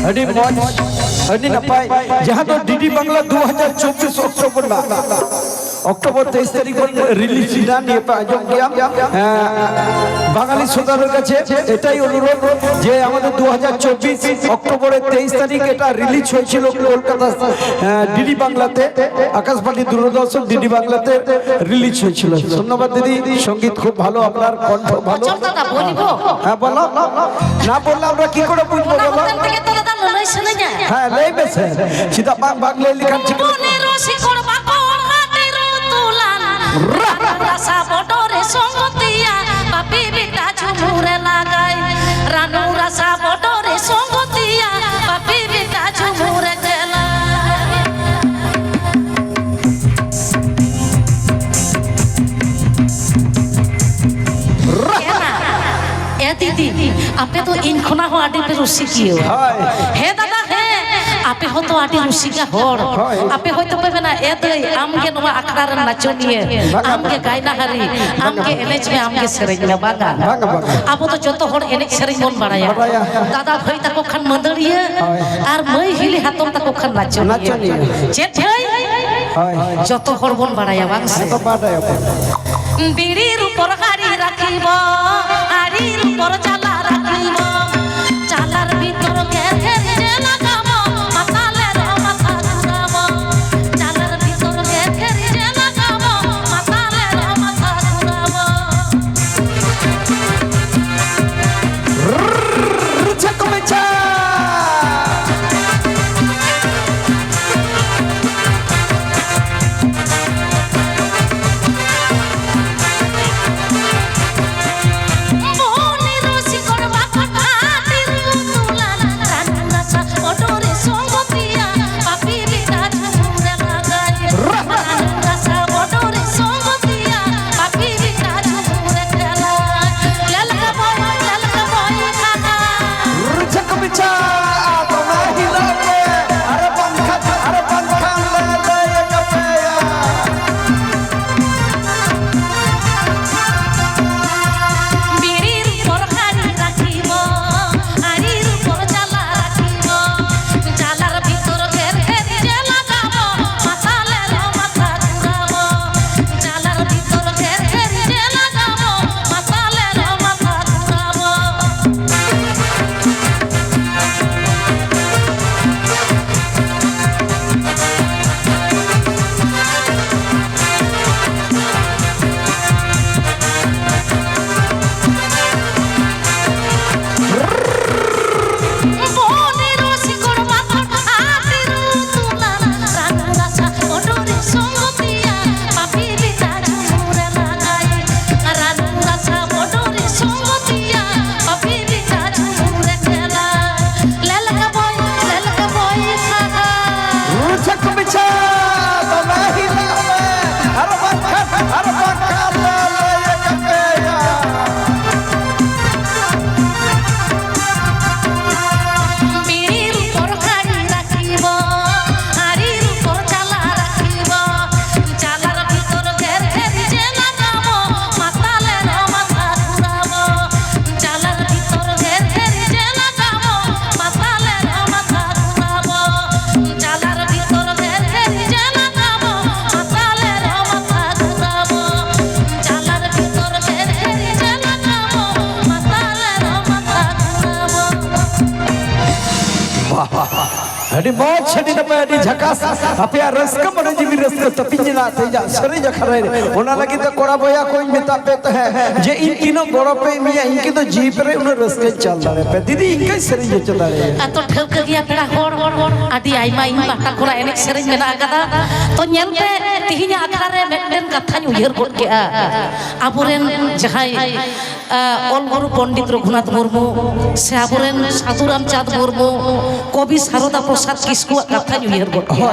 अड़ी मौज अड़ी नपाय जहाँ तो डीडी बांग्ला 2024 अक्टोबर 23 तारीख रिलीज निये पे आयोजन किया बांगाली श्रोताদের কাছে এটাই অনুরোধ যে আমাদের 2024 অক্টোবরের 23 তারিখ এটা রিলিজ হয়েছিল কলকাতা ডিডি বাংলাতে আকাশবাণী দূরদর্শন ডিডি বাংলাতে রিলিজ হয়েছিল। ধন্যবাদ দিদি, সঙ্গীত খুব ভালো, আপনার কণ্ঠ ভালো। হ্যাঁ বলো, না বললে আমরা কি করে বুঝবো বলো? হ্যাঁ লেবে স্যার সিধা বাংলা লিখান ঠিক রাসা বটরে সঙ্গতিয়া পাপি বিটা ঝুমুরে লাগাই রানু রাসা বটরে সঙ্গতিয়া পাপি বিটা ঝুমুরে গেলা এ দিদি আপনি তো ইনখনা হো আডি পে রুসি কিও হে দাদা হে আপে হতো আডি রুসিকা হর আপে হয়তো পাবে না এ দই আমগে নোয়া আখড়ার নাচনিয়ে আমগে গায়না হারি আমগে এনেজ মে আমগে সেরেñ মে বাগা আবো তো যত হর এনেজ সেরেñ বন বাড়ায়া দাদা ভাই তাকো খান মন্দড়িয়ে আর মই হিলি হাতম তাকো খান নাচনিয়ে চেত ভাই যত হর বন বাড়ায়া বাংসে বিড়ির উপর হাড়ি রাখিব হাড়ির উপর চালা রাখিব চালার ভিতর ঘের যে লাগাব মাতালের মাথা ঘুরাব চালার ভিতর ঘের যে লাগাব মাতালের মাথা ঘুরাব अड़ी मौज छड़ी न पे अड़ी झकास अपया रस्क मने जीवी रस्क तपिंजना तेजा सरे जखरे ओना लगी तो कोड़ा बोया कोई मिता पे तो है जे इन तीनों गोड़ों पे मिया इनकी तो जीप रे उन रस्क चल रहे पे दीदी इनके सरे जे चल रहे तो ठेक गया पेड़ा होड़ अड़ी आइमा इन बाटा कोड़ा एने सरे मेना कदा तो ñel पे तिहिnya akara re meden katha uyar god ke aburen jahai ol guru pondit Raghunath Murmu se aburen Sadhuram Chand Murmu কবি সারদা প্রসাদ কিসকু কথা uyar god ke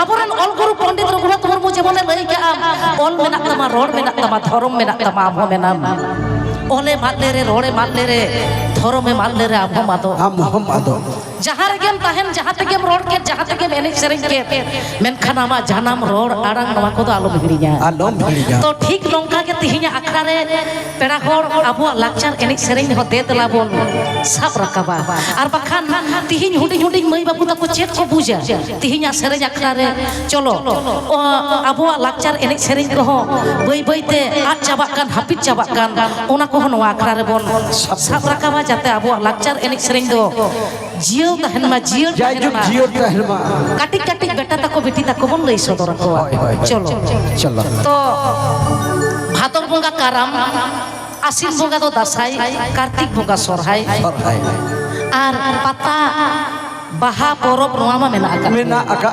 aburen ol guru pondit Raghunath Murmu jemone lay ke ol menak tama rod menak tama thorom menak tama amho menam ole matlere rode matlere thorome matlere amho mado jaha regem tahen jaha tegem ror ke jaha tegem enek sereng ke menkhan ama janam ror arang noa kodo alom hirinya alom hirinya to thik nongka ge tihinya akhra re pera hor abo lakchar enek sereng ho de telabon sab rakaba ar bakhan tihin huding huding mai babu tako chet ko buja tihinya sereng akhra re cholo abo lakchar enek sereng ko ho bai bai te at jabakan hapit jabakan ona ko noa akhra re bon sab rakaba jate abo lakchar enek sereng do jiyo tahen ma jiyo jai juk jiyo tahen ma katik katik beta tako beti tako bon lei sodor ko cholo চলো তো ভাদর বঙ্গা কারাম আশ্বিন বঙ্গা তো দাসাই কার্তিক বঙ্গা সরহাই আর পাতা বাহা পরব নোয়া মা মেনা মেনা আকা